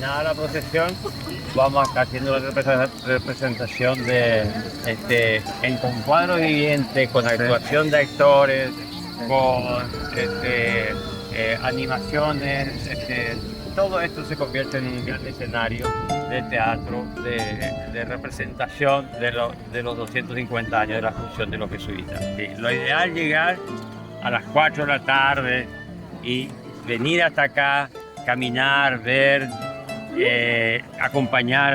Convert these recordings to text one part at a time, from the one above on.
terminada la procesión, vamos a estar haciendo la representación en con cuadros vivientes, con actuación de actores, con animaciones. Todo esto se convierte en un gran escenario de teatro, de representación de los 250 años de la función de los jesuitas. Sí, lo ideal es llegar a las 4 de la tarde y venir hasta acá, caminar, ver, acompañar,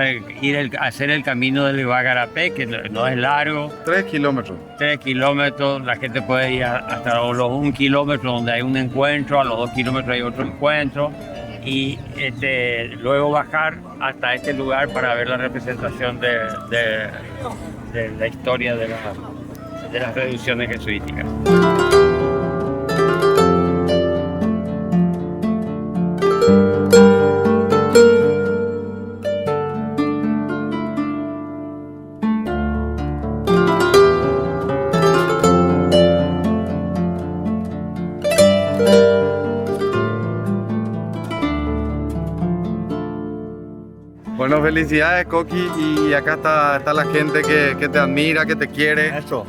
hacer el camino del Guagarapé, que no es largo. 3 kilómetros. 3 kilómetros, la gente puede ir hasta los 1 kilómetro donde hay un encuentro, a los 2 kilómetros hay otro encuentro, y luego bajar hasta este lugar para ver la representación de la historia de las reducciones jesuíticas. Bueno, felicidades, Coqui, y acá está la gente que te admira, que te quiere. Eso.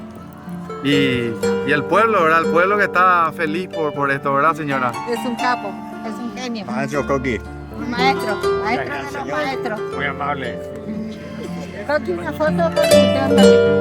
Y el pueblo, ¿verdad? El pueblo que está feliz por esto, ¿verdad, señora? Es un capo, es un genio. Maestro Coqui. Maestro de los maestros. Muy amable. Coqui, una foto con usted.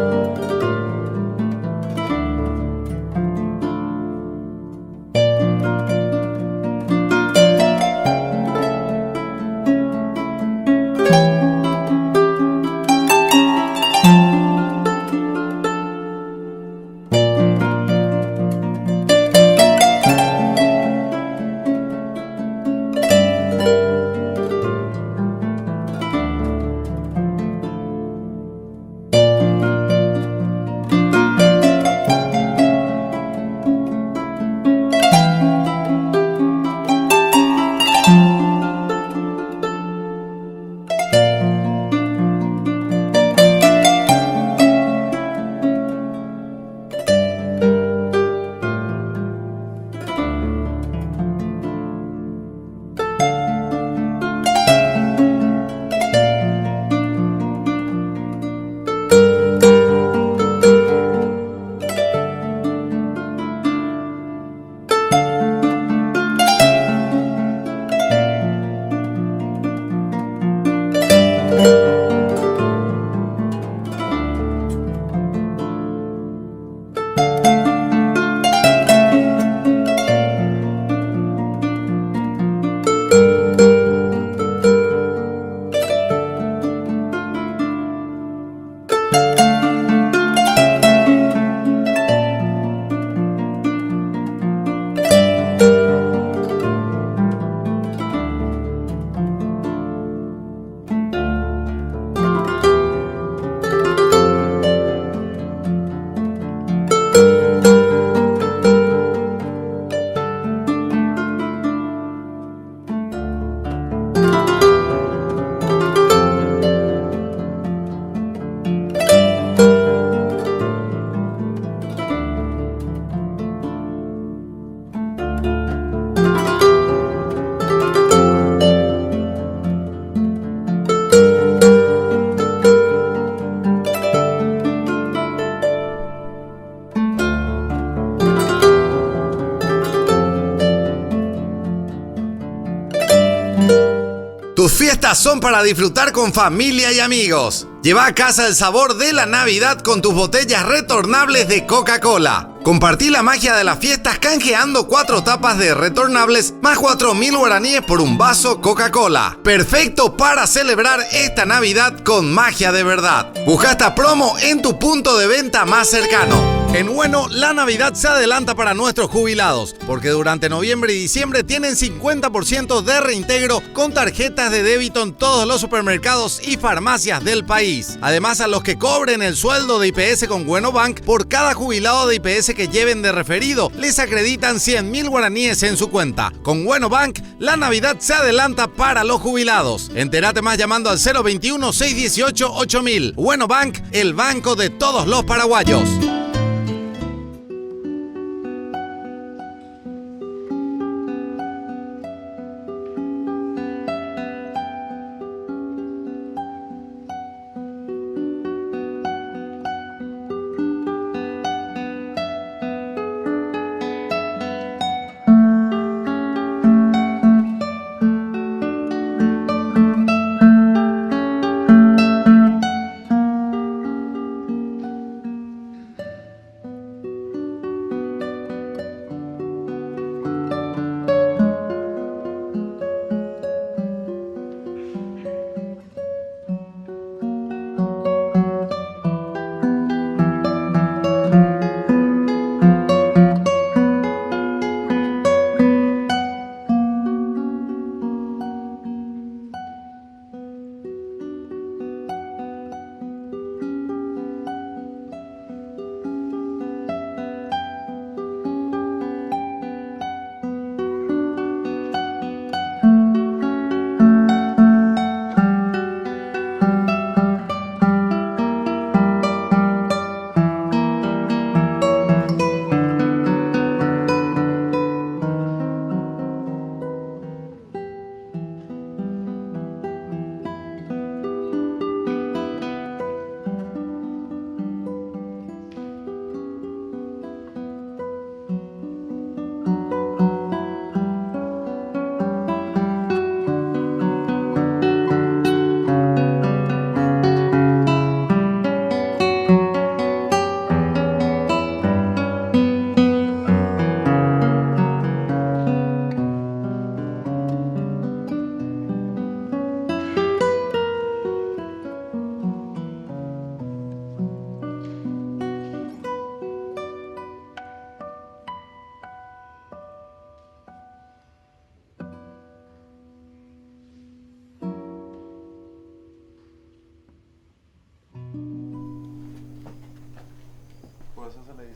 Tus fiestas son para disfrutar con familia y amigos. Lleva a casa el sabor de la Navidad con tus botellas retornables de Coca-Cola. Compartí la magia de las fiestas canjeando 4 tapas de retornables más 4.000 guaraníes por un vaso Coca-Cola. Perfecto para celebrar esta Navidad con magia de verdad. Busca esta promo en tu punto de venta más cercano. En Bueno, la Navidad se adelanta para nuestros jubilados, porque durante noviembre y diciembre tienen 50% de reintegro con tarjetas de débito en todos los supermercados y farmacias del país. Además, a los que cobren el sueldo de IPS con Bueno Bank, por cada jubilado de IPS que lleven de referido, les acreditan 100.000 guaraníes en su cuenta. Con Bueno Bank, la Navidad se adelanta para los jubilados. Entérate más llamando al 021-618-8000. Bueno Bank, el banco de todos los paraguayos.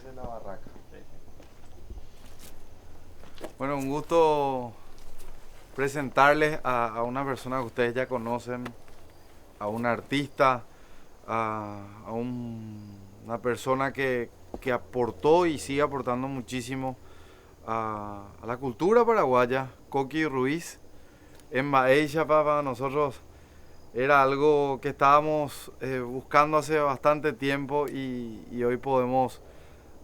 Esa es la barraca. Bueno, un gusto presentarles a una persona que ustedes ya conocen, a un artista, una persona que aportó y sigue aportando muchísimo a la cultura paraguaya, Coqui Ruiz. En Baella, para nosotros era algo que estábamos buscando hace bastante tiempo y hoy podemos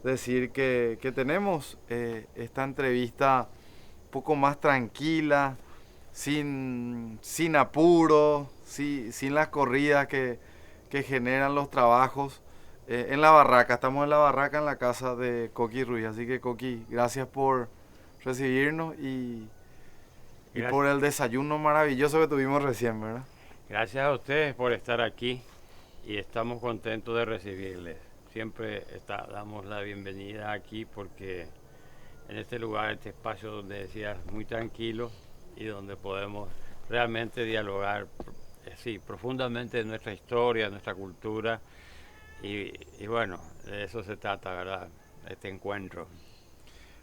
decir que tenemos esta entrevista un poco más tranquila, sin apuro, sin las corridas que generan los trabajos. En la barraca, estamos en la barraca en la casa de Coqui Ruiz, así que Coqui, gracias por recibirnos y por el desayuno maravilloso que tuvimos recién, ¿verdad? Gracias a ustedes por estar aquí y estamos contentos de recibirles. Siempre damos la bienvenida aquí porque en este lugar, este espacio donde decías muy tranquilo y donde podemos realmente dialogar profundamente de nuestra historia, nuestra cultura y bueno, de eso se trata, ¿verdad? Este encuentro.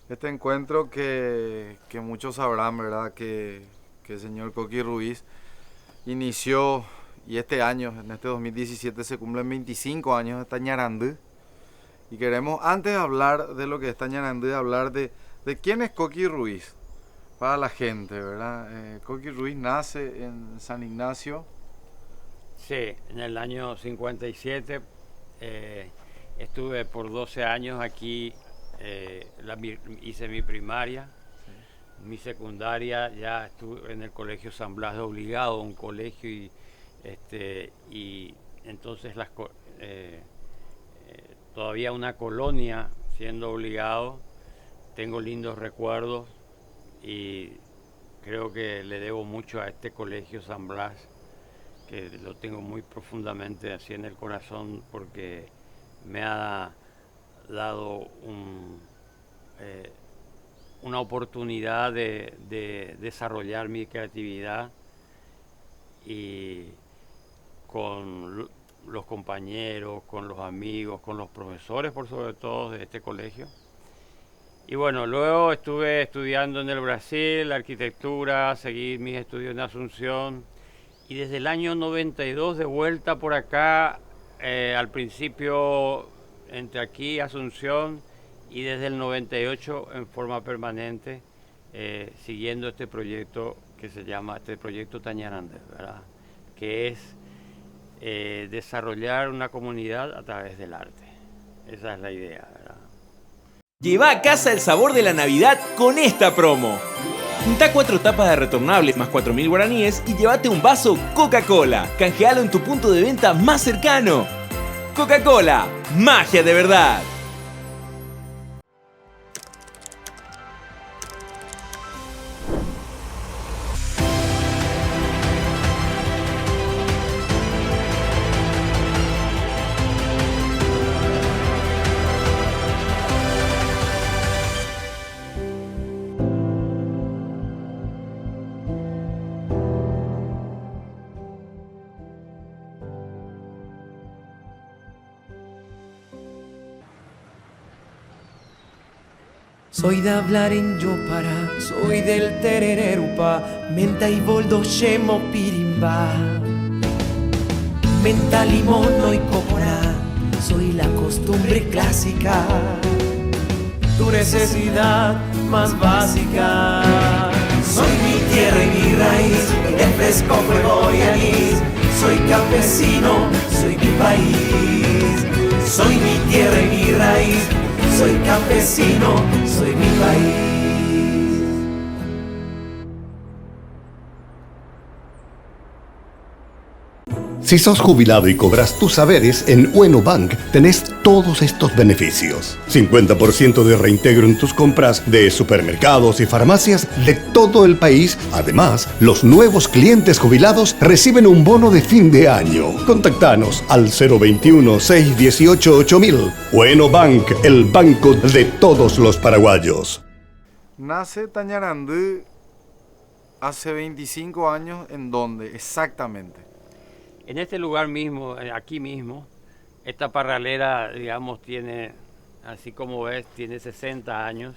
Este encuentro que muchos sabrán, ¿verdad? Que el señor Coqui Ruiz inició, y este año, en este 2017, se cumplen 25 años de Tañarandú. Y queremos, antes de hablar de lo que es Tañarandú, hablar de quién es Coqui Ruiz para la gente, ¿verdad? Coqui Ruiz nace en San Ignacio. Sí, en el año 57 estuve por 12 años aquí, hice mi primaria, mi secundaria ya estuve en el colegio San Blas de Obligado, un colegio y entonces todavía una colonia siendo obligado, tengo lindos recuerdos y creo que le debo mucho a este colegio San Blas, que lo tengo muy profundamente así en el corazón porque me ha dado una oportunidad de desarrollar mi creatividad y con los compañeros, con los amigos, con los profesores por sobre todo de este colegio. Y bueno, luego estuve estudiando en el Brasil arquitectura, seguí mis estudios en Asunción y desde el año 92 de vuelta por acá, al principio entre aquí y Asunción y desde el 98 en forma permanente, siguiendo este proyecto que se llama, este proyecto Tañarandú, ¿verdad? Que es desarrollar una comunidad a través del arte. Esa es la idea, ¿verdad? Lleva a casa el sabor de la Navidad con esta promo. Junta 4 tapas de retornables más 4.000 guaraníes y llévate un vaso Coca-Cola. Canjealo en tu punto de venta más cercano. Coca-Cola, magia de verdad. Soy de hablar en Yopara, soy del terererupa, menta y boldo shemo pirimba. Menta, limón, no y cocora, soy la costumbre clásica. Tu necesidad más básica. Soy mi tierra y mi raíz, el fresco fuego y anís. Soy campesino, soy mi país. Soy mi tierra y mi raíz. Soy campesino, soy mi país. Si sos jubilado y cobras tus saberes, en Ueno Bank tenés todos estos beneficios. 50% de reintegro en tus compras de supermercados y farmacias de todo el país. Además, los nuevos clientes jubilados reciben un bono de fin de año. Contactanos al 021-618-8000. Ueno Bank, el banco de todos los paraguayos. Nace Tañarandú hace 25 años, ¿en dónde exactamente? En este lugar mismo, aquí mismo, esta parralera, digamos, así como ves, tiene 60 años.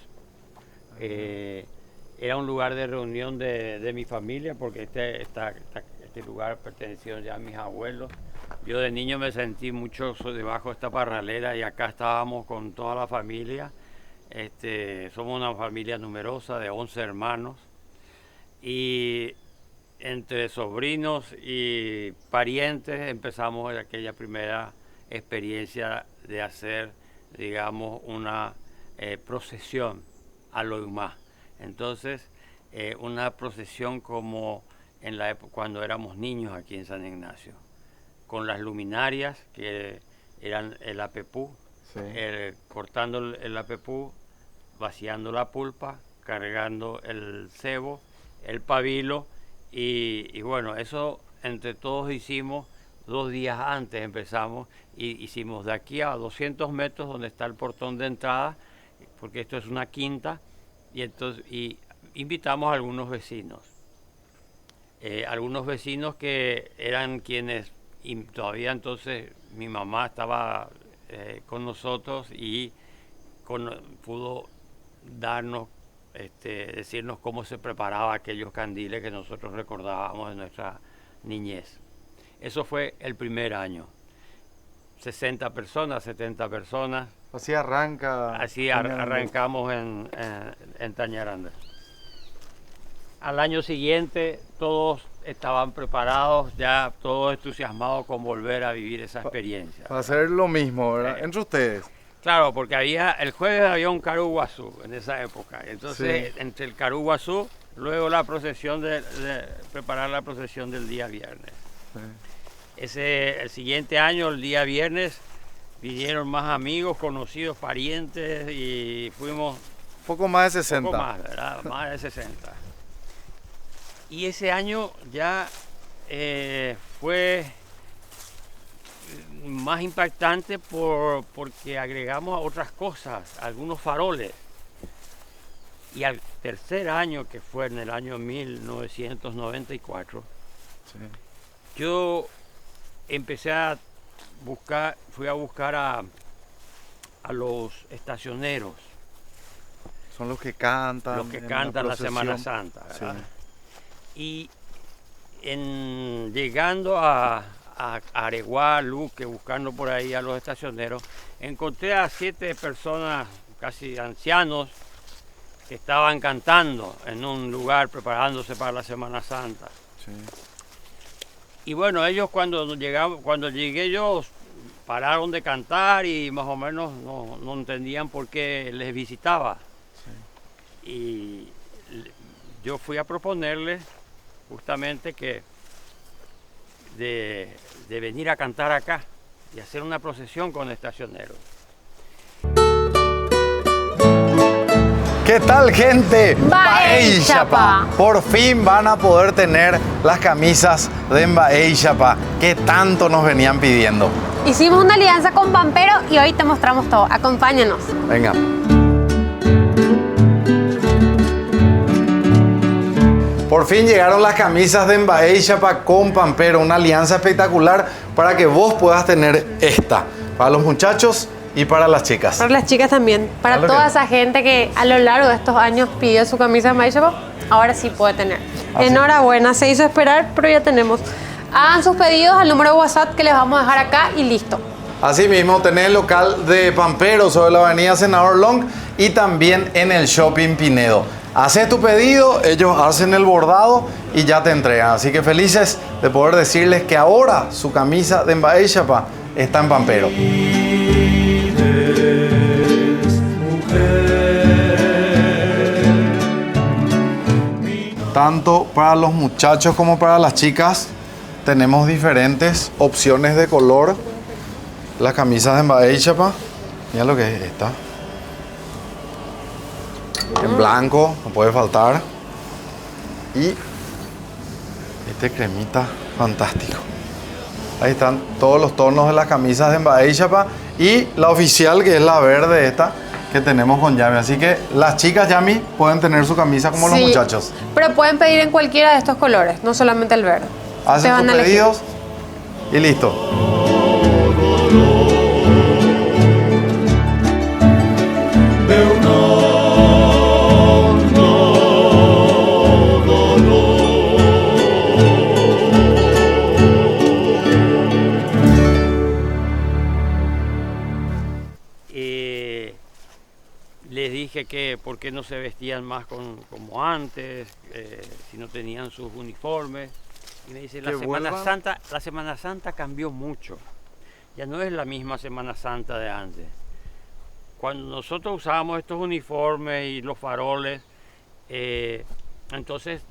Era un lugar de reunión de mi familia, porque este lugar perteneció ya a mis abuelos. Yo de niño me sentí mucho debajo de esta parralera y acá estábamos con toda la familia. Somos una familia numerosa de 11 hermanos y entre sobrinos y parientes empezamos aquella primera experiencia de hacer, digamos, una procesión a lo humá. Entonces, una procesión como en la época cuando éramos niños aquí en San Ignacio, con las luminarias que eran el apepú, sí. Cortando el apepú, vaciando la pulpa, cargando el cebo, el pabilo y bueno, eso entre todos hicimos 2 días antes empezamos y hicimos de aquí a 200 metros donde está el portón de entrada, porque esto es una quinta, y invitamos a algunos vecinos que eran quienes, y todavía entonces mi mamá estaba con nosotros y pudo darnos, decirnos cómo se preparaba aquellos candiles que nosotros recordábamos de nuestra niñez. Eso fue el primer año. 60 personas, 70 personas. Así arranca. Así arrancamos en Tañarandá. Al año siguiente todos estaban preparados, ya todos entusiasmados con volver a vivir esa experiencia. Para hacer lo mismo, ¿verdad? Entre ustedes. Claro, porque el jueves había un Caruguazú en esa época. Entonces, sí. Entre el Caruguazú, luego la procesión preparar la procesión del día viernes. Sí. El siguiente año, el día viernes, vinieron más amigos, conocidos, parientes y fuimos... Poco más de 60. Poco más, ¿verdad? Más de 60. Y ese año ya fue más impactante porque agregamos otras cosas, algunos faroles. Y al tercer año, que fue en el año 1994, sí. Yo empecé fui a buscar a los estacioneros. Son los que cantan. Los que cantan la Semana Santa, ¿verdad? Sí. Y llegando a Areguá, Luque, buscando por ahí a los estacioneros, encontré a 7 personas, casi ancianos, que estaban cantando en un lugar preparándose para la Semana Santa. Sí. Y bueno, ellos cuando llegué yo, pararon de cantar y más o menos no entendían por qué les visitaba. Sí. Y yo fui a proponerles justamente que de venir a cantar acá y hacer una procesión con estacioneros. ¿Qué tal, gente? Mbae Chapa. Por fin van a poder tener las camisas de Mbae Chapa que tanto nos venían pidiendo. Hicimos una alianza con Pampero y hoy te mostramos todo. Acompáñanos. Venga. Por fin llegaron las camisas de Mbae Chapa con Pampero, una alianza espectacular para que vos puedas tener esta, para los muchachos y para las chicas. Para las chicas también, para toda esa gente que a lo largo de estos años pidió su camisa de Mbae Chapa, ahora sí puede tener. Enhorabuena, se hizo esperar, pero ya tenemos. Hagan sus pedidos al número de WhatsApp que les vamos a dejar acá y listo. Así mismo, tenés el local de Pampero sobre la avenida Senador Long y también en el Shopping Pinedo. Haces tu pedido, ellos hacen el bordado y ya te entregan. Así que felices de poder decirles que ahora su camisa de Mbae Chapa está en Pampero. Tanto para los muchachos como para las chicas tenemos diferentes opciones de color. Las camisas de Mbae Chapa, mira lo que es esta. En blanco, no puede faltar. Y este cremita fantástico. Ahí están todos los tonos de las camisas de Mbae Chapa y la oficial, que es la verde esta, que tenemos con Yami. Así que las chicas, Yami, pueden tener su camisa como los muchachos. Pero pueden pedir en cualquiera de estos colores, no solamente el verde. Hacen sus pedidos y listo. dije que por qué no se vestían más como antes, si no tenían sus uniformes. Y me dice, la Semana Santa cambió mucho. Ya no es la misma Semana Santa de antes. Cuando nosotros usábamos estos uniformes y los faroles, entonces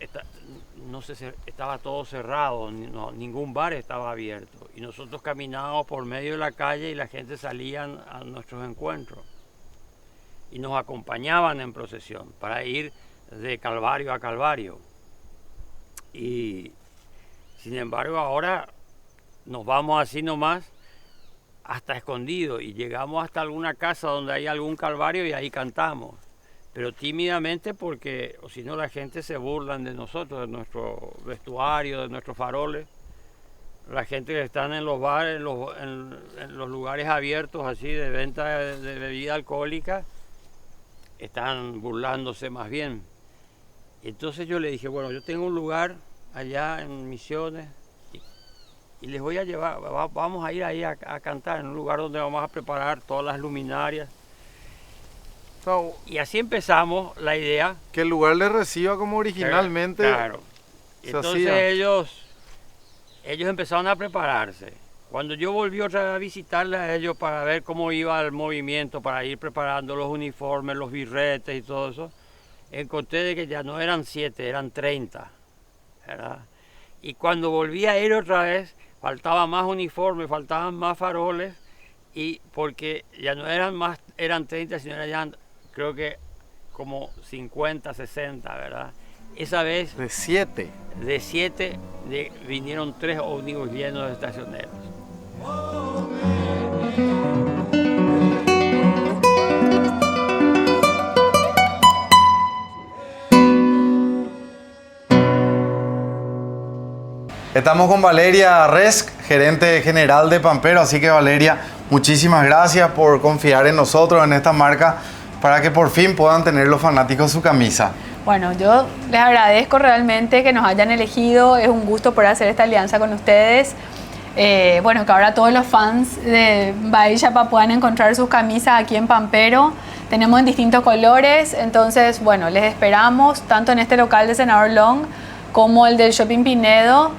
estaba todo cerrado, ningún bar estaba abierto. Y nosotros caminábamos por medio de la calle y la gente salía a nuestros encuentros. Y nos acompañaban en procesión para ir de Calvario a Calvario. Y sin embargo ahora nos vamos así nomás hasta escondido y llegamos hasta alguna casa donde hay algún calvario y ahí cantamos. Pero tímidamente porque o si no la gente se burlan de nosotros, de nuestro vestuario, de nuestros faroles. La gente que están en los bares, en los lugares abiertos así de venta de bebida alcohólica, están burlándose más bien. Entonces yo le dije, bueno, yo tengo un lugar allá en Misiones y les voy a llevar, vamos a ir ahí a cantar en un lugar donde vamos a preparar todas las luminarias. Y así empezamos la idea. Que el lugar les reciba como originalmente. Claro. Entonces ellos empezaron a prepararse. Cuando yo volví otra vez a visitarles a ellos para ver cómo iba el movimiento, para ir preparando los uniformes, los birretes y todo eso, encontré de que ya no eran 7, eran 30, ¿verdad? Y cuando volví a ir otra vez, faltaba más uniformes, faltaban más faroles, y porque ya no eran 30, sino eran, creo que como 50, 60, ¿verdad? Esa vez... De 7. De 7 vinieron 3 ómnibus llenos de estacioneros. Estamos con Valeria Resch, gerente general de Pampero, así que Valeria, muchísimas gracias por confiar en nosotros, en esta marca, para que por fin puedan tener los fanáticos su camisa. Bueno, yo les agradezco realmente que nos hayan elegido, es un gusto poder hacer esta alianza con ustedes. Bueno, que ahora todos los fans de Bahía Yapa puedan encontrar sus camisas aquí en Pampero. Tenemos en distintos colores, entonces, bueno, les esperamos tanto en este local de Senador Long como el del Shopping Pinedo.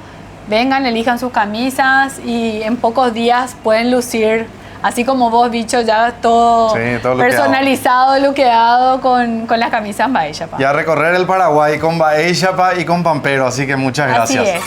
Vengan, elijan sus camisas y en pocos días pueden lucir, así como vos, bicho, ya todo personalizado, luqueado con las camisas Bahía Yapa. Y a recorrer el Paraguay con Bahía Yapa y con Pampero, así que muchas gracias. Así es.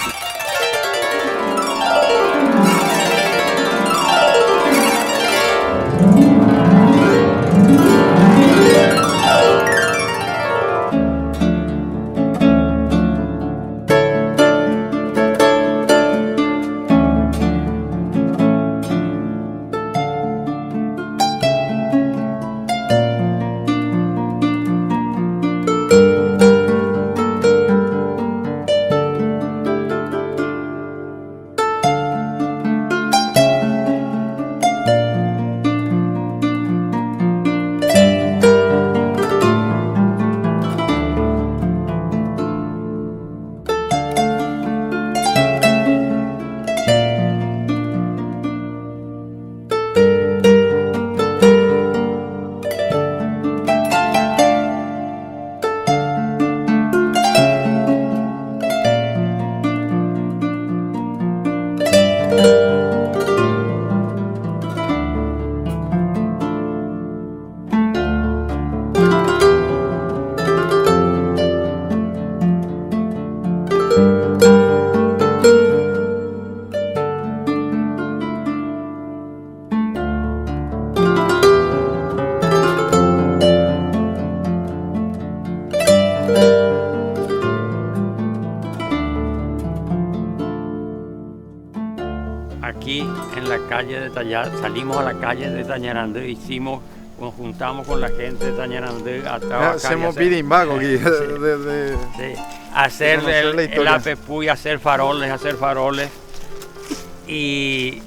Aquí en la calle de Tañarandé, salimos a la calle de Tañarandé, nos juntamos con la gente de Tañarandé a trabajar. Hacemos pirimbago aquí. Hacer el APPU y hacer faroles y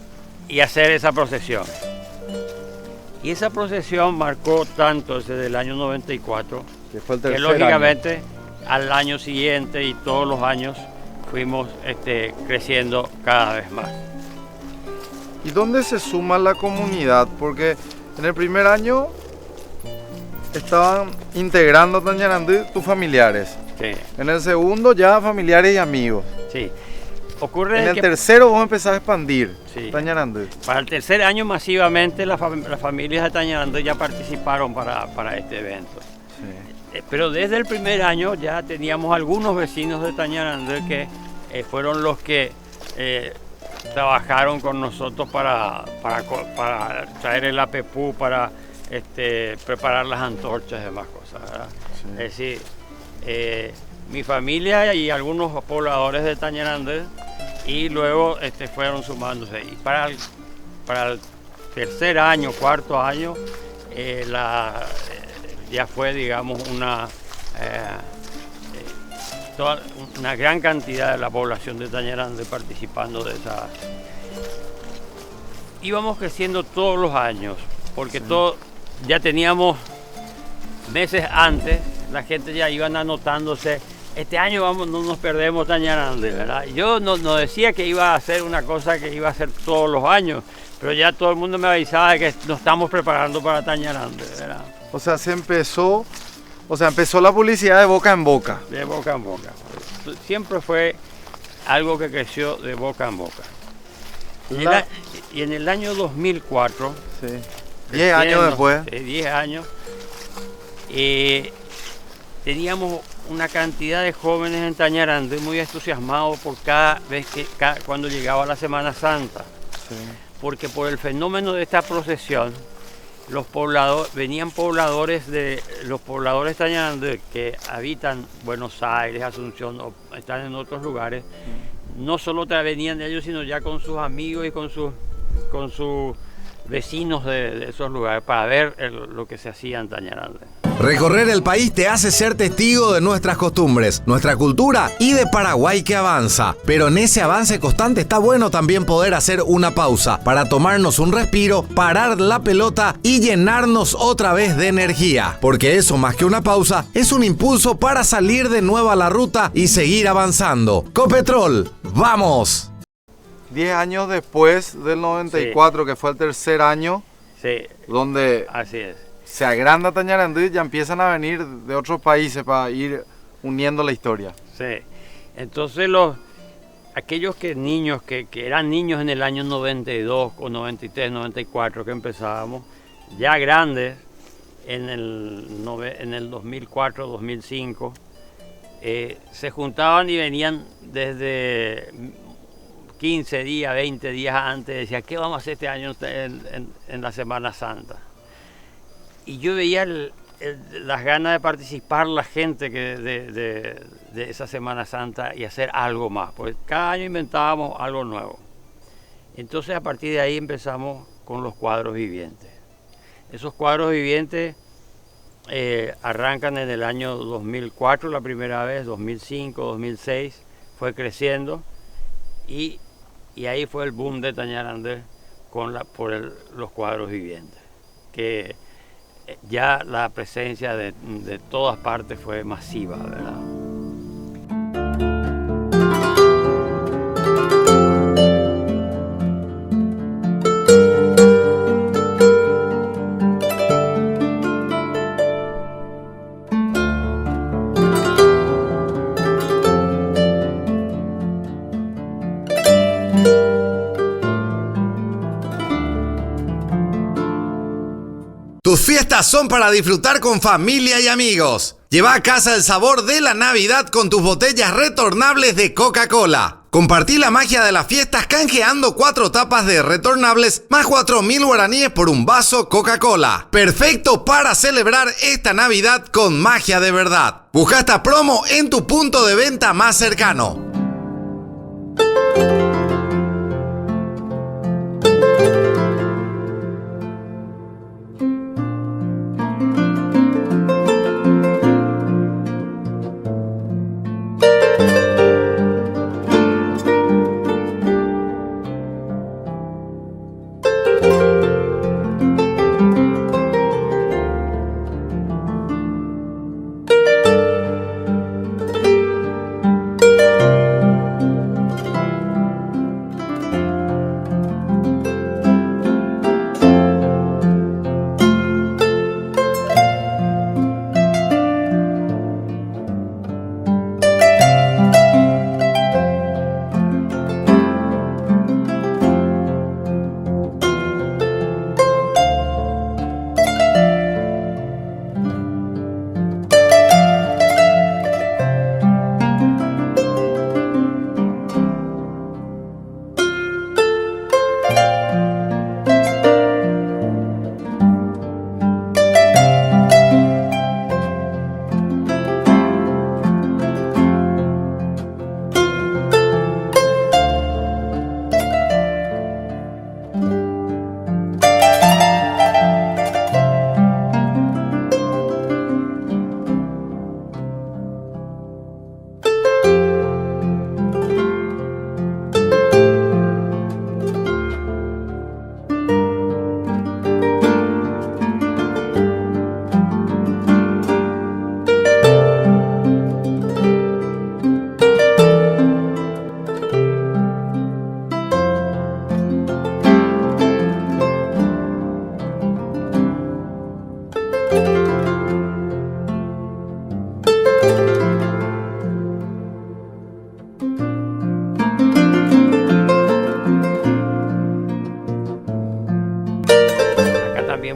hacer esa procesión. Y esa procesión marcó tanto desde el año 94 que lógicamente al año siguiente y todos los años fuimos creciendo cada vez más. ¿Y dónde se suma la comunidad? Porque en el primer año estaban integrando Tañarandí tus familiares. Sí, En el segundo ya familiares y amigos. sí. Ocurre En el que tercero vos empezás a expandir Sí. Tañarandí. para el tercer año masivamente las familias de Tañarandí ya participaron para este evento. Sí. Pero desde el primer año ya teníamos algunos vecinos de Tañarandí que fueron los que trabajaron con nosotros para traer el APPU, para preparar las antorchas y demás cosas, ¿verdad? Sí. Es decir, mi familia y algunos pobladores de Tañarandí y luego fueron sumándose. Y para el tercer año, cuarto año, ya fue, digamos, una gran cantidad de la población de Tañarandí participando de esa. Íbamos creciendo todos los años, porque ya teníamos meses antes, la gente ya iban anotándose. Este año no nos perdemos Tañarandí, ¿verdad? Yo no decía que iba a hacer una cosa que iba a hacer todos los años, pero ya todo el mundo me avisaba de que nos estamos preparando para Tañarandí, ¿verdad? O sea, empezó la publicidad de boca en boca. De boca en boca. Siempre fue algo que creció de boca en boca. Y en el año 2004, Sí. 10 años después. 10 años, teníamos una cantidad de jóvenes en Tañarandí muy entusiasmados por cada vez cuando llegaba la Semana Santa. Sí. Porque por el fenómeno de esta procesión, venían pobladores de Tañarandí que habitan Buenos Aires, Asunción, o están en otros lugares, no solo venían de ellos, sino ya con sus amigos y con sus vecinos de esos lugares para ver lo que se hacía en Tañarandí. Recorrer el país te hace ser testigo de nuestras costumbres, nuestra cultura y de Paraguay que avanza. Pero en ese avance constante está bueno también poder hacer una pausa para tomarnos un respiro, parar la pelota y llenarnos otra vez de energía. Porque eso, más que una pausa, es un impulso para salir de nuevo a la ruta y seguir avanzando. Copetrol, ¡vamos! 10 años después del 94, que fue el tercer año, Sí, donde así es. se agranda Tañarandí, ya empiezan a venir de otros países para ir uniendo la historia. Sí. Entonces aquellos niños que eran niños en el año 92 o 93, 94 que empezábamos, ya grandes en el 2004, 2005, se juntaban y venían desde 15 días, 20 días antes, decían, ¿qué vamos a hacer este año en la Semana Santa? Y yo veía las ganas de participar la gente de esa Semana Santa y hacer algo más, porque cada año inventábamos algo nuevo. Entonces a partir de ahí empezamos con los cuadros vivientes. Esos cuadros vivientes arrancan en el año 2004 la primera vez, 2005, 2006, fue creciendo y ahí fue el boom de Tañarandí por los cuadros vivientes, que ya la presencia de todas partes fue masiva, ¿verdad? Tus fiestas son para disfrutar con familia y amigos. Lleva a casa el sabor de la Navidad con tus botellas retornables de Coca-Cola. Compartí la magia de las fiestas canjeando 4 tapas de retornables más 4.000 guaraníes por un vaso Coca-Cola. Perfecto para celebrar esta Navidad con magia de verdad. Busca esta promo en tu punto de venta más cercano.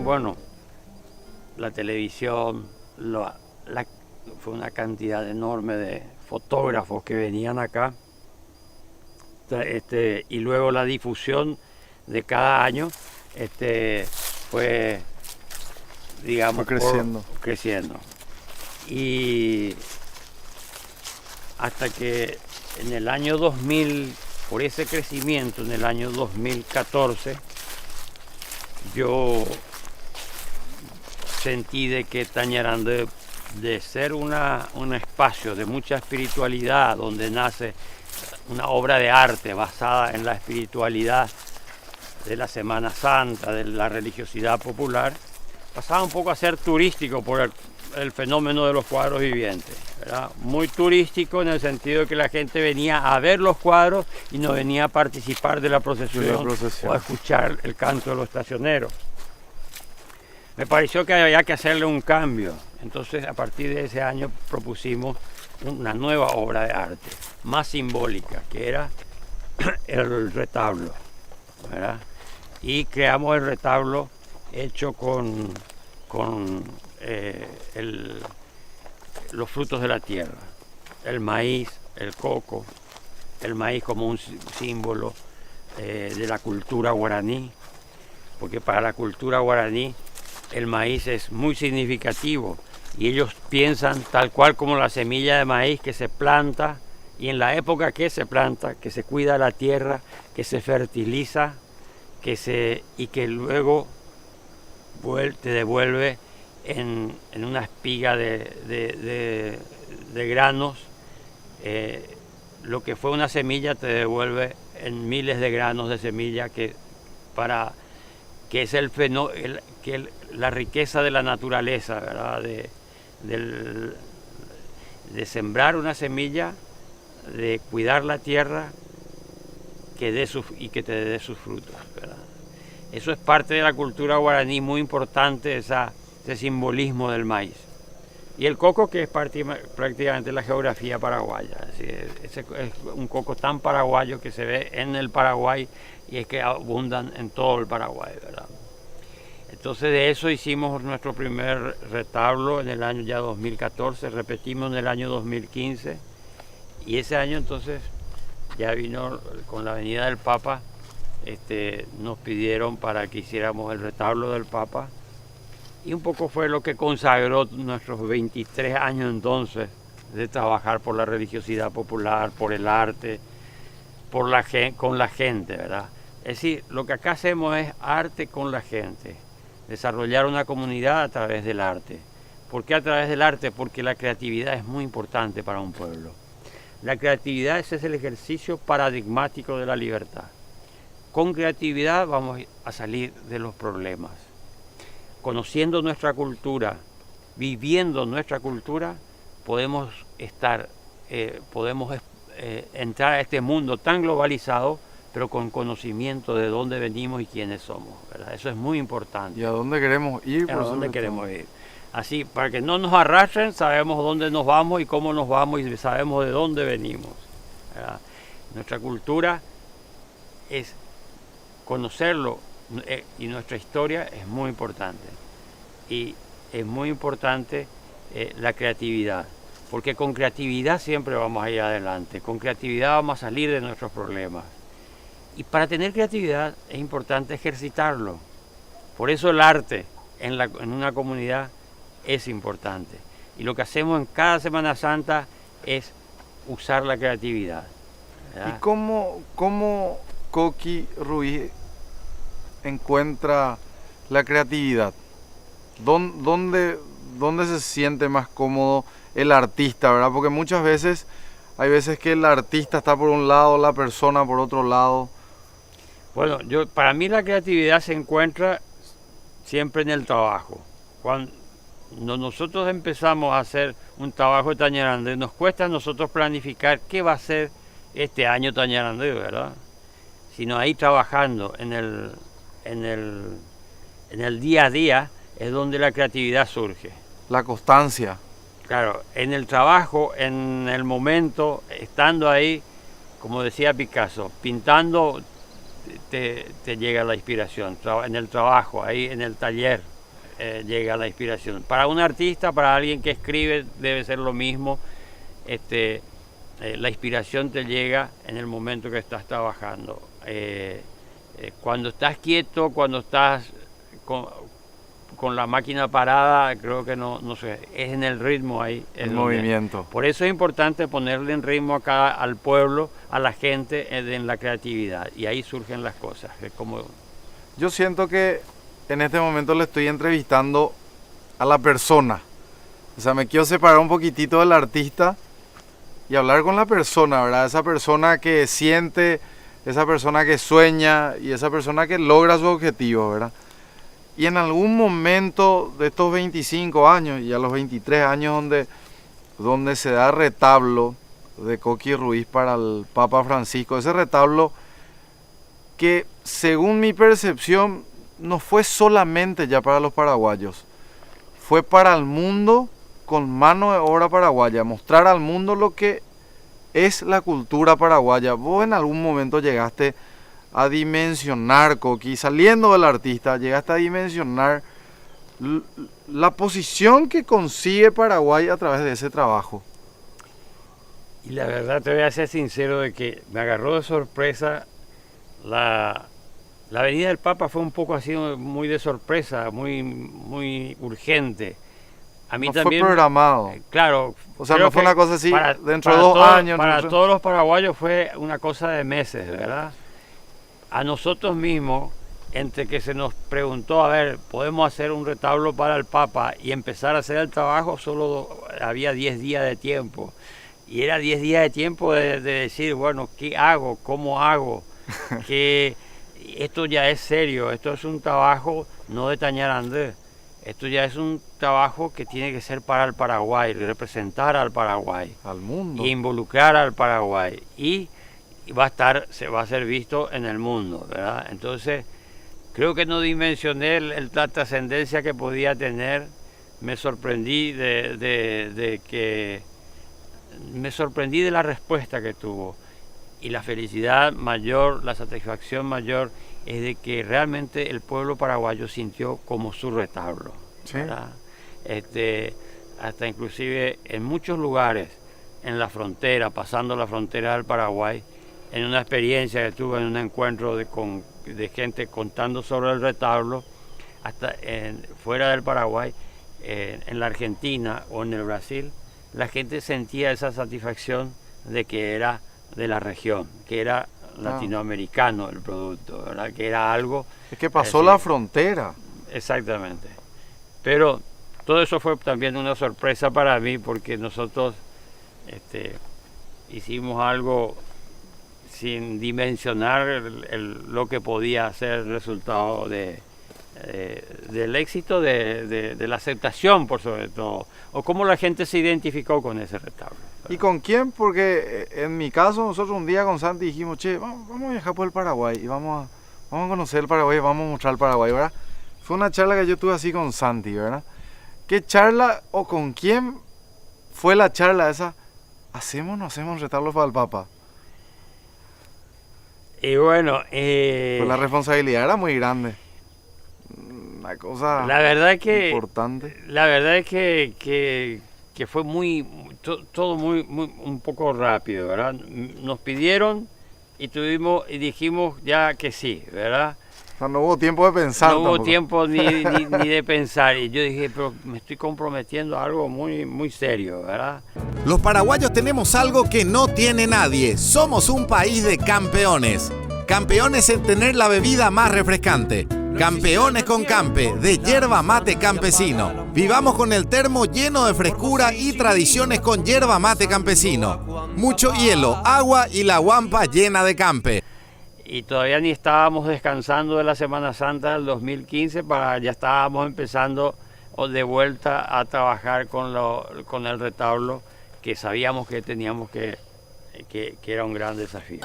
bueno, la televisión, fue una cantidad enorme de fotógrafos que venían acá, y luego la difusión de cada año fue, digamos, creciendo. Y hasta que en el año 2000, por ese crecimiento, en el año 2014, yo sentí de que Tañarandé, de ser un espacio de mucha espiritualidad, donde nace una obra de arte basada en la espiritualidad de la Semana Santa, de la religiosidad popular, pasaba un poco a ser turístico por el fenómeno de los cuadros vivientes, ¿verdad? Muy turístico en el sentido de que la gente venía a ver los cuadros y no venía a participar de la procesión o a escuchar el canto de los estacioneros. Me pareció que había que hacerle un cambio, entonces a partir de ese año propusimos una nueva obra de arte, más simbólica, que era el retablo, ¿verdad? Y creamos el retablo hecho con los frutos de la tierra, el maíz, el coco, el maíz como un símbolo de la cultura guaraní, porque para la cultura guaraní el maíz es muy significativo y ellos piensan tal cual como la semilla de maíz que se planta, y en la época que se planta, que se cuida la tierra, que se fertiliza, y que luego te devuelve en una espiga de granos. Lo que fue una semilla te devuelve en miles de granos de semilla, que es la riqueza de la naturaleza, ¿verdad? De sembrar una semilla, de cuidar la tierra, y que te dé sus frutos, ¿verdad? Eso es parte de la cultura guaraní, muy importante, ese simbolismo del maíz. Y el coco, que es prácticamente la geografía paraguaya. Es un coco tan paraguayo que se ve en el Paraguay, y es que abundan en todo el Paraguay, ¿verdad? Entonces de eso hicimos nuestro primer retablo en el año ya 2014, repetimos en el año 2015, y ese año entonces ya vino con la venida del Papa, nos pidieron para que hiciéramos el retablo del Papa, y un poco fue lo que consagró nuestros 23 años entonces de trabajar por la religiosidad popular, por el arte, con la gente, ¿verdad? Es decir, lo que acá hacemos es arte con la gente, desarrollar una comunidad a través del arte. ¿Por qué a través del arte? Porque la creatividad es muy importante para un pueblo. La creatividad es el ejercicio paradigmático de la libertad. Con creatividad vamos a salir de los problemas. Conociendo nuestra cultura, viviendo nuestra cultura, podemos entrar a este mundo tan globalizado, pero con conocimiento de dónde venimos y quiénes somos, ¿verdad? Eso es muy importante. ¿Y a dónde queremos ir? ¿A dónde queremos ir? Así, para que no nos arrastren, sabemos dónde nos vamos y cómo nos vamos, y sabemos de dónde venimos, ¿verdad? Nuestra cultura es conocerlo, y nuestra historia es muy importante. Y es muy importante la creatividad, porque con creatividad siempre vamos a ir adelante, con creatividad vamos a salir de nuestros problemas. Y para tener creatividad es importante ejercitarlo. Por eso el arte en una comunidad es importante. Y lo que hacemos en cada Semana Santa es usar la creatividad, ¿verdad? ¿Y cómo Coqui Ruiz encuentra la creatividad? ¿Dónde se siente más cómodo el artista, verdad? Porque muchas veces, hay veces que el artista está por un lado, la persona por otro lado. Bueno, para mí la creatividad se encuentra siempre en el trabajo. Cuando nosotros empezamos a hacer un trabajo de Tañarandé, nos cuesta a nosotros planificar qué va a ser este año Tañarandé, ¿verdad? Sino ahí trabajando en el día a día es donde la creatividad surge. La constancia. Claro, en el trabajo, en el momento, estando ahí, como decía Picasso, pintando te llega la inspiración. En el trabajo, ahí en el taller, llega la inspiración. Para un artista, para alguien que escribe, debe ser lo mismo. La inspiración te llega en el momento que estás trabajando. Cuando estás quieto, cuando estás con la máquina parada, creo que no sé, es en el ritmo ahí. El movimiento. Por eso es importante ponerle en ritmo acá al pueblo, a la gente, en la creatividad. Y ahí surgen las cosas. Es como... Yo siento que en este momento le estoy entrevistando a la persona. O sea, me quiero separar un poquitito del artista y hablar con la persona, ¿verdad? Esa persona que siente, esa persona que sueña y esa persona que logra su objetivo, ¿verdad? Y en algún momento de estos 25 años y a los 23 años donde se da retablo de Coqui Ruiz para el Papa Francisco, ese retablo que según mi percepción no fue solamente ya para los paraguayos, fue para el mundo con mano de obra paraguaya, mostrar al mundo lo que es la cultura paraguaya. Vos en algún momento llegaste a dimensionar, Coqui, saliendo del artista, llegaste a dimensionar la posición que consigue Paraguay a través de ese trabajo. Y la verdad te voy a ser sincero de que me agarró de sorpresa la venida del Papa. Fue un poco así, muy de sorpresa, muy urgente. A mí no también, fue programado. Claro. O sea, no fue una cosa así, dentro de 2 años. Para todos los paraguayos fue una cosa de meses, ¿verdad? A nosotros mismos, entre que se nos preguntó, a ver, podemos hacer un retablo para el Papa y empezar a hacer el trabajo, solo había 10 días de tiempo. Y era 10 días de tiempo de decir, bueno, ¿qué hago? ¿Cómo hago? Que esto ya es serio, esto es un trabajo no de tañarandé. Esto ya es un trabajo que tiene que ser para el Paraguay, representar al Paraguay. Al mundo. Y involucrar al Paraguay. Y se va a ser visto en el mundo, ¿verdad? Entonces, creo que no dimensioné la trascendencia que podía tener. Me sorprendí me sorprendí de la respuesta que tuvo. Y la felicidad mayor, la satisfacción mayor es de que realmente el pueblo paraguayo sintió como su retablo, ¿verdad? Hasta inclusive en muchos lugares, en la frontera, pasando la frontera del Paraguay, en una experiencia que tuve en un encuentro de gente contando sobre el retablo, hasta fuera del Paraguay, en la Argentina o en el Brasil, la gente sentía esa satisfacción de que era de la región, que era latinoamericano el producto, ¿verdad? Que era algo... Es que pasó la frontera. Exactamente. Pero todo eso fue también una sorpresa para mí, porque nosotros hicimos algo sin dimensionar lo que podía ser el resultado del éxito, de la aceptación, por sobre todo, o cómo la gente se identificó con ese retablo. ¿Y con quién? Porque en mi caso, nosotros un día con Santi dijimos, che, vamos a viajar por el Paraguay y vamos a conocer el Paraguay, vamos a mostrar el Paraguay, ¿verdad? Fue una charla que yo tuve así con Santi, ¿verdad? ¿Qué charla o con quién fue la charla esa? ¿Hacemos o no hacemos retablos para el Papa? Y bueno... Pues la responsabilidad era muy grande. Una cosa importante. La verdad es que fue todo muy un poco rápido, ¿verdad? Nos pidieron y dijimos ya que sí, ¿verdad? O sea, no hubo tiempo de pensar. No hubo tiempo ni de pensar. Y yo dije, pero me estoy comprometiendo a algo muy serio, ¿verdad? Los paraguayos tenemos algo que no tiene nadie. Somos un país de campeones. Campeones en tener la bebida más refrescante. Campeones con Campe, de yerba mate campesino. Vivamos con el termo lleno de frescura y tradiciones con yerba mate campesino. Mucho hielo, agua y la guampa llena de Campe. Y todavía ni estábamos descansando de la Semana Santa del 2015, ya estábamos empezando de vuelta a trabajar con el retablo, que sabíamos que teníamos que era un gran desafío.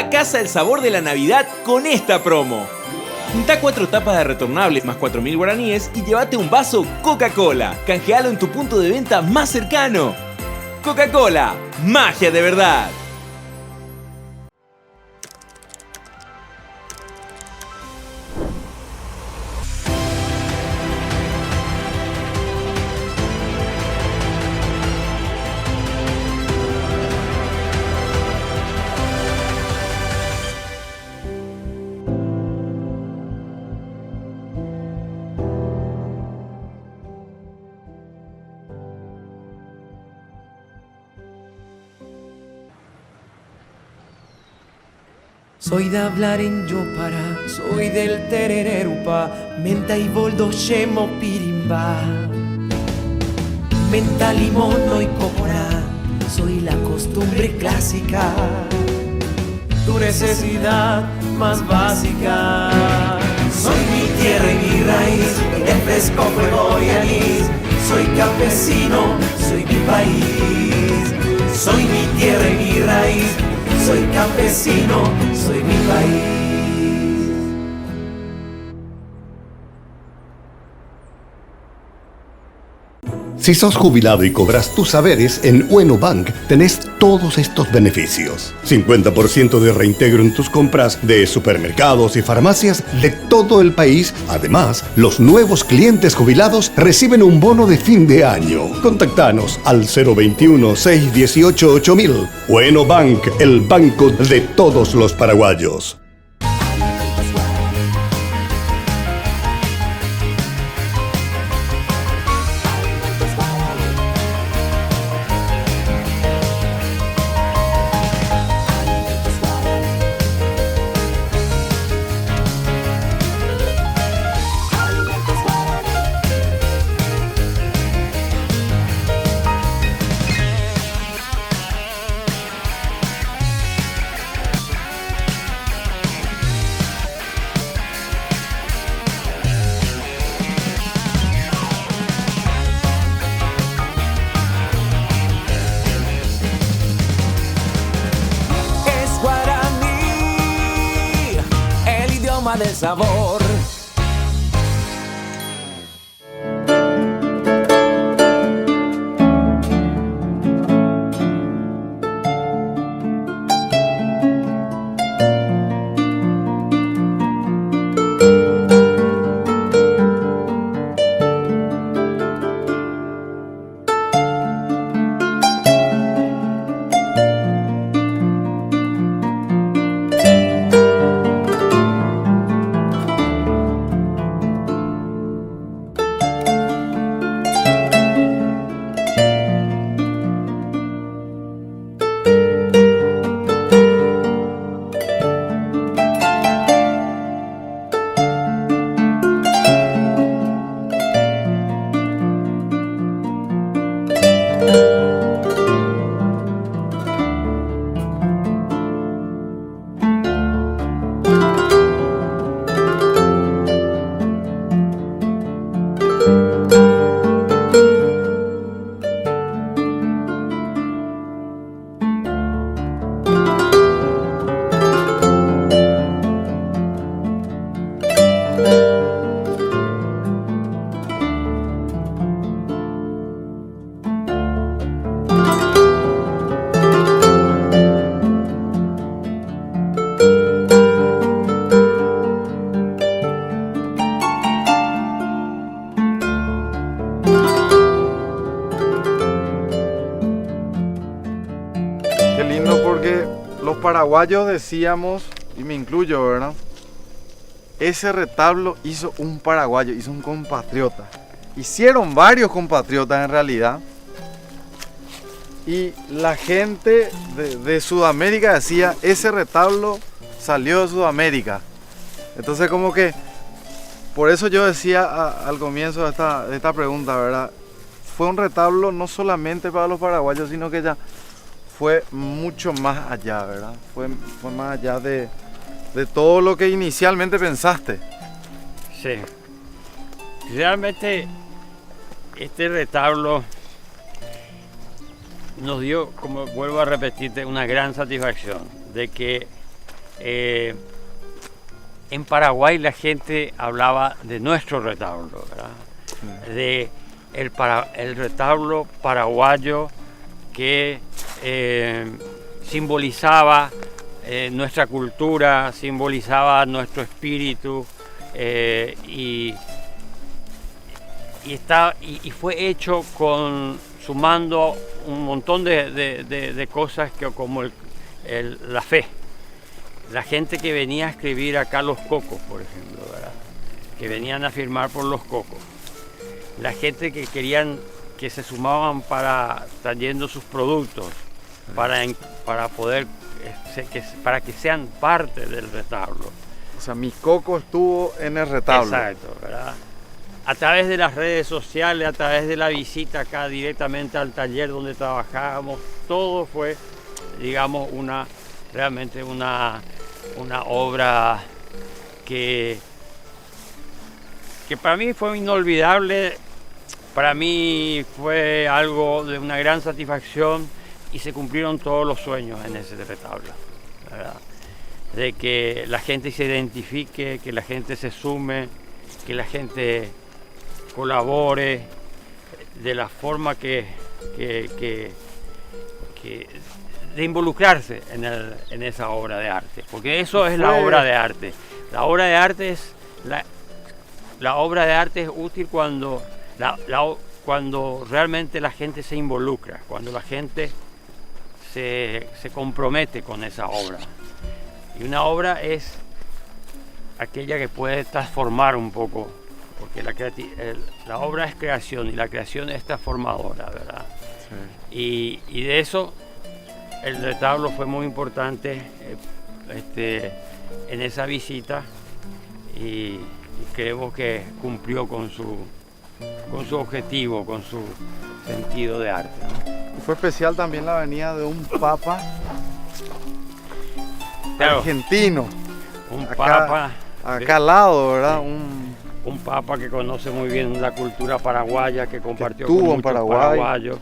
Lleva a casa el sabor de la Navidad con esta promo. Junta 4 tapas de retornables más 4.000 guaraníes y llévate un vaso Coca-Cola. Canjealo en tu punto de venta más cercano. Coca-Cola, magia de verdad. Soy de hablar en Yopara, soy del terererupa, menta y boldo shemo pirimba. Menta, limón y cocora, soy la costumbre clásica. Tu necesidad más básica. Soy mi tierra y mi raíz, de fresco, fuego y anís. Soy campesino, soy mi país. Soy mi tierra y mi raíz. Soy campesino, soy mi país. Si sos jubilado y cobras tus saberes, en Ueno Bank tenés todos estos beneficios. 50% de reintegro en tus compras de supermercados y farmacias de todo el país. Además, los nuevos clientes jubilados reciben un bono de fin de año. Contactanos al 021-618-8000. Ueno Bank, el banco de todos los paraguayos. Del sabor. Paraguayos decíamos, y me incluyo, ¿verdad? Ese retablo hizo un paraguayo, hizo un compatriota. Hicieron varios compatriotas en realidad. Y la gente de Sudamérica decía, ese retablo salió de Sudamérica. Entonces como que, por eso yo decía al comienzo de esta pregunta, ¿verdad? Fue un retablo no solamente para los paraguayos, sino que ya fue mucho más allá, ¿verdad? Fue más allá de todo lo que inicialmente pensaste. Sí. Realmente este retablo nos dio, como vuelvo a repetirte, una gran satisfacción de que en Paraguay la gente hablaba de nuestro retablo, ¿verdad? De el retablo paraguayo que simbolizaba nuestra cultura, simbolizaba nuestro espíritu y fue hecho sumando un montón de cosas como la fe. La gente que venía a escribir acá los cocos, por ejemplo, ¿verdad? Que venían a firmar por los cocos. La gente que querían, que se sumaban trayendo sus productos, para que sean parte del retablo. O sea, mi coco estuvo en el retablo. Exacto, ¿verdad? A través de las redes sociales, a través de la visita acá directamente al taller donde trabajábamos, todo fue, digamos, realmente una obra que para mí fue inolvidable, para mí fue algo de una gran satisfacción y se cumplieron todos los sueños en ese retablo, ¿verdad? De que la gente se identifique, que la gente se sume, que la gente colabore de la forma de involucrarse en esa obra de arte, porque eso es la obra de arte. La obra de arte es la obra de arte es útil cuando realmente la gente se involucra, cuando la gente se compromete con esa obra. Y una obra es aquella que puede transformar un poco, porque la obra es creación y la creación es transformadora, ¿verdad? Sí. Y de eso el retablo fue muy importante en esa visita y creemos que cumplió con su objetivo, con su sentido de arte, ¿no? Fue especial también la venida de un papa, claro, argentino. Un papa acá al lado, ¿verdad? Sí. Un papa que conoce muy bien la cultura paraguaya, que compartió con muchos paraguayos.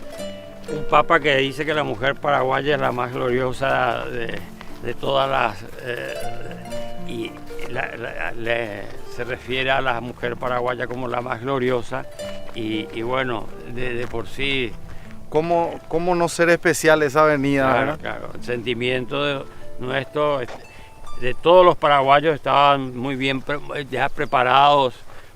Un papa que dice que la mujer paraguaya es la más gloriosa de todas las... se refiere a la mujer paraguaya como la más gloriosa y bueno, de por sí... ¿Cómo no ser especial esa avenida? Claro, ¿verdad? claro, el sentimiento nuestro, de todos los paraguayos, estaban muy bien ya preparados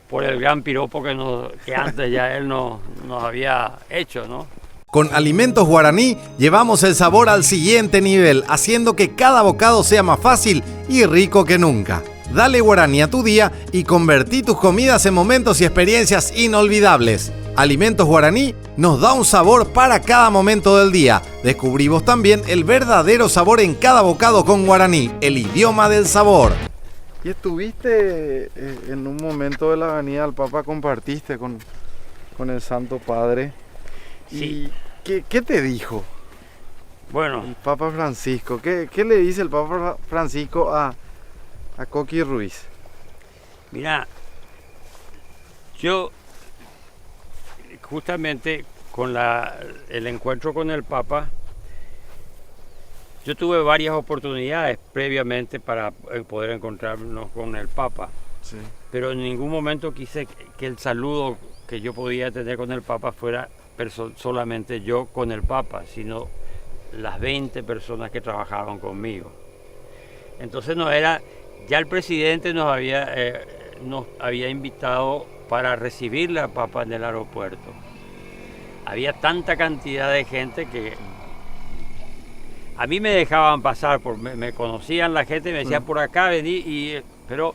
por el gran piropo que antes ya él nos había hecho, ¿no? Con Alimentos Guaraní llevamos el sabor al siguiente nivel, haciendo que cada bocado sea más fácil y rico que nunca. Dale Guaraní a tu día y convertí tus comidas en momentos y experiencias inolvidables. Alimentos Guaraní nos da un sabor para cada momento del día. Descubrimos también el verdadero sabor en cada bocado con Guaraní, el idioma del sabor. Y estuviste en un momento de la Avenida del Papa, compartiste con el Santo Padre. Sí. ¿Y qué te dijo? Bueno, el Papa Francisco, ¿qué le dice el Papa Francisco a Coqui Ruiz? Mira, yo justamente con el encuentro con el Papa, yo tuve varias oportunidades previamente para poder encontrarnos con el Papa, sí. Pero en ningún momento quise que el saludo que yo podía tener con el Papa fuera solamente yo con el Papa, sino las 20 personas que trabajaban conmigo. Entonces ya el presidente nos había invitado para recibirle al Papa en el aeropuerto. Había tanta cantidad de gente que a mí me dejaban pasar, me conocían la gente y me decían por acá vení, pero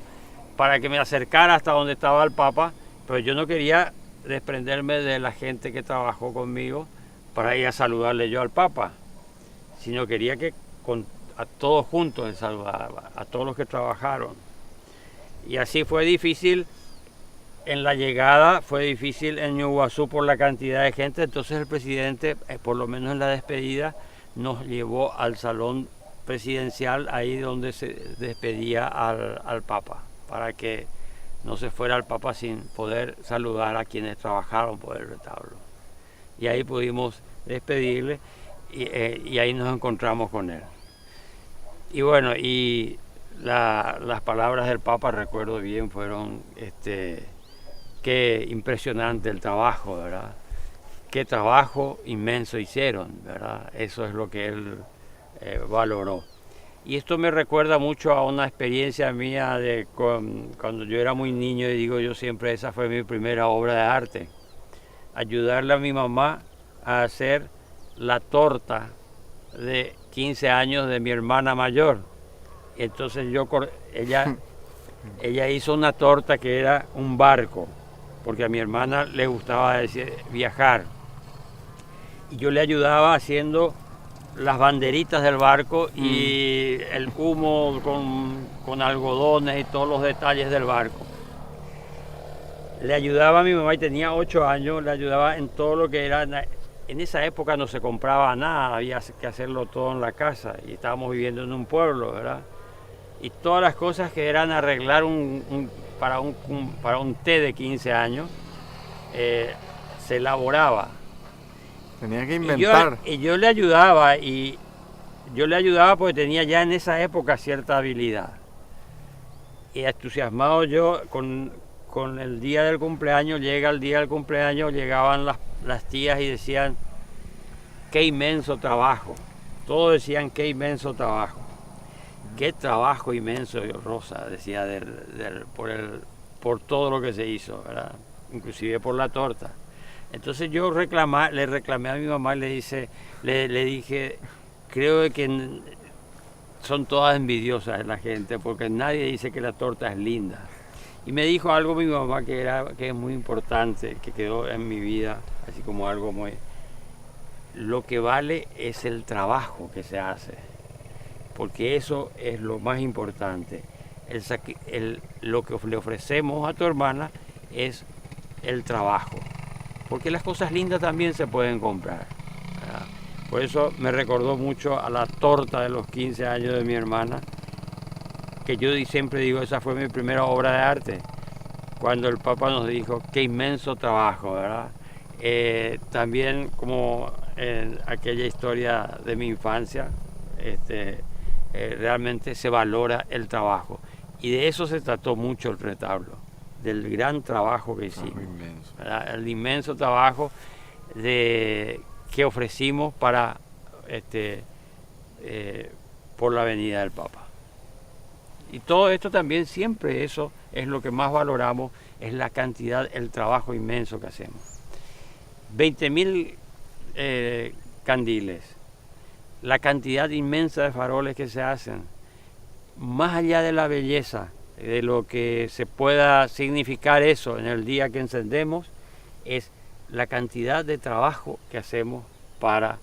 para que me acercara hasta donde estaba el Papa, pero yo no quería desprenderme de la gente que trabajó conmigo para ir a saludarle yo al Papa, sino quería que a todos juntos les saludaba, a todos los que trabajaron. Y así fue difícil en la llegada, fue difícil en Ñuguazú por la cantidad de gente, entonces el presidente, por lo menos en la despedida, nos llevó al salón presidencial, ahí donde se despedía al Papa, para que no se fuera el Papa sin poder saludar a quienes trabajaron por el retablo. Y ahí pudimos despedirle y ahí nos encontramos con él. Y bueno, y las palabras del Papa, recuerdo bien, fueron qué impresionante el trabajo, ¿verdad? Qué trabajo inmenso hicieron, ¿verdad? Eso es lo que él valoró. Y esto me recuerda mucho a una experiencia mía de cuando yo era muy niño, y digo yo siempre, esa fue mi primera obra de arte. Ayudarle a mi mamá a hacer la torta de 15 años de mi hermana mayor. Entonces ella hizo una torta que era un barco, porque a mi hermana le gustaba viajar. Y yo le ayudaba haciendo las banderitas del barco y el humo con algodones y todos los detalles del barco. Le ayudaba a mi mamá y tenía 8 años, le ayudaba en todo lo que era. En esa época no se compraba nada, había que hacerlo todo en la casa y estábamos viviendo en un pueblo, ¿verdad? Y todas las cosas que eran arreglar para un té de 15 años, se elaboraba. Tenía que inventar. Y yo le ayudaba porque tenía ya en esa época cierta habilidad. Y entusiasmado yo con el día del cumpleaños, llega el día del cumpleaños, llegaban las tías y decían, qué inmenso trabajo. Todos decían, qué inmenso trabajo. Qué trabajo inmenso, Rosa, decía, por todo lo que se hizo, ¿verdad? Inclusive por la torta. Entonces yo le reclamé a mi mamá y le dije, creo que son todas envidiosas la gente, porque nadie dice que la torta es linda. Y me dijo algo mi mamá que es muy importante, que quedó en mi vida, así como algo muy... Lo que vale es el trabajo que se hace, porque eso es lo más importante. Lo que le ofrecemos a tu hermana es el trabajo, porque las cosas lindas también se pueden comprar, ¿verdad? Por eso me recordó mucho a la torta de los 15 años de mi hermana, que yo siempre digo, esa fue mi primera obra de arte, cuando el Papa nos dijo, qué inmenso trabajo, ¿verdad? También como en aquella historia de mi infancia, realmente se valora el trabajo. Y de eso se trató mucho el retablo, del gran trabajo que hicimos, el inmenso trabajo que ofrecimos para por la venida del Papa. Y todo esto también, siempre eso es lo que más valoramos, es la cantidad, el trabajo inmenso que hacemos. 20.000 candiles, la cantidad inmensa de faroles que se hacen, más allá de la belleza, de lo que se pueda significar eso en el día que encendemos, es la cantidad de trabajo que hacemos para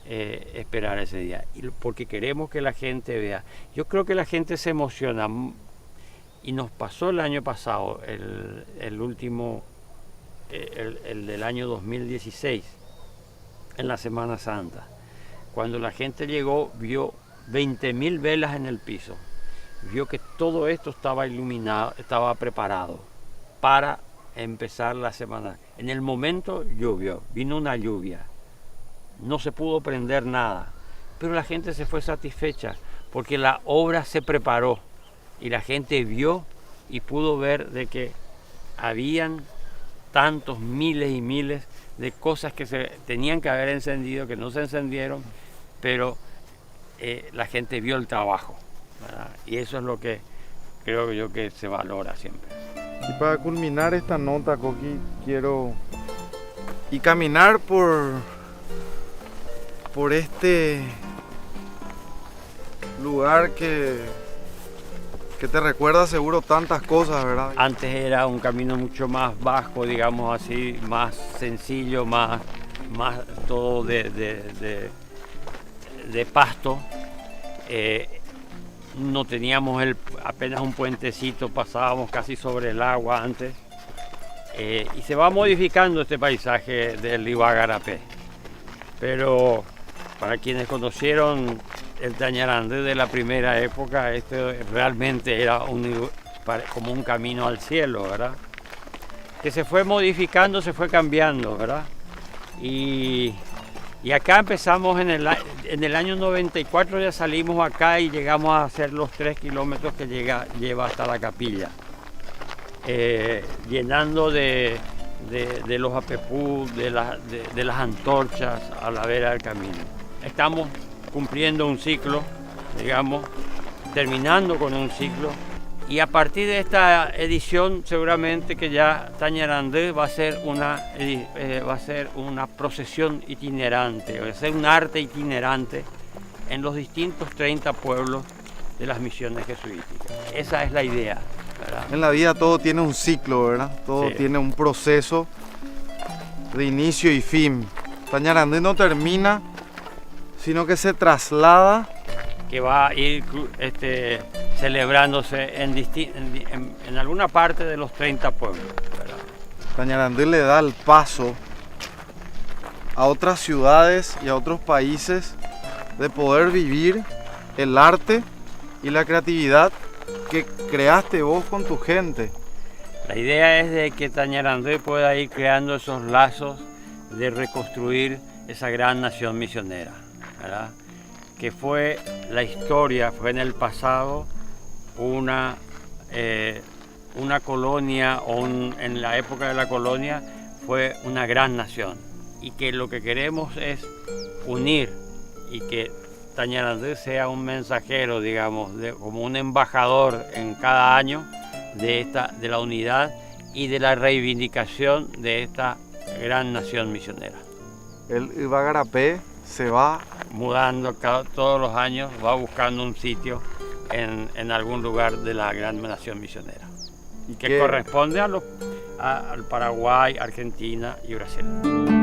esperar ese día, porque queremos que la gente vea. Yo creo que la gente se emociona, y nos pasó el año pasado, el último, el del año 2016, en la Semana Santa, cuando la gente llegó, vio 20.000 velas en el piso, vio que todo esto estaba iluminado, estaba preparado para empezar la semana. En el momento llovió, vino una lluvia, no se pudo prender nada, pero la gente se fue satisfecha porque la obra se preparó y la gente vio y pudo ver de que habían tantos miles y miles de cosas que se tenían que haber encendido, que no se encendieron, pero la gente vio el trabajo, ¿verdad? Y eso es lo que creo yo que se valora siempre. Y para culminar esta nota, Coqui, quiero caminar por este lugar que te recuerda seguro tantas cosas, ¿verdad? Antes era un camino mucho más bajo, digamos así, más sencillo, más todo de pasto. No teníamos apenas un puentecito, pasábamos casi sobre el agua antes. Y se va modificando este paisaje del Ibagarapé. Pero para quienes conocieron el Tañarandé de la primera época, esto realmente era como un camino al cielo, ¿verdad? Que se fue modificando, se fue cambiando, ¿verdad? Y Y acá empezamos en el año 94, ya salimos acá y llegamos a hacer los 3 kilómetros que lleva hasta la capilla, llenando de los apepú, de las antorchas a la vera del camino. Estamos cumpliendo un ciclo, digamos, terminando con un ciclo, y a partir de esta edición seguramente que ya Tañarandé va a ser una procesión itinerante, va a ser un arte itinerante en los distintos 30 pueblos de las misiones jesuíticas. Esa es la idea, ¿verdad? En la vida todo tiene un ciclo, ¿verdad? Todo Sí. tiene un proceso de inicio y fin. Tañarandé no termina, sino que se traslada. Que va a ir celebrándose en alguna parte de los 30 pueblos, ¿verdad? Tañarandé le da el paso a otras ciudades y a otros países de poder vivir el arte y la creatividad que creaste vos con tu gente. La idea es de que Tañarandé pueda ir creando esos lazos de reconstruir esa gran nación misionera, ¿verdad? Que fue la historia, fue en el pasado una colonia, en la época de la colonia fue una gran nación, y que lo que queremos es unir, y que Tañarandé sea un mensajero, digamos, como un embajador en cada año de la unidad y de la reivindicación de esta gran nación misionera. El Ibagarapé se va Mudando todos los años, va buscando un sitio en algún lugar de la gran nación misionera, y que corresponde al Paraguay, Argentina y Brasil.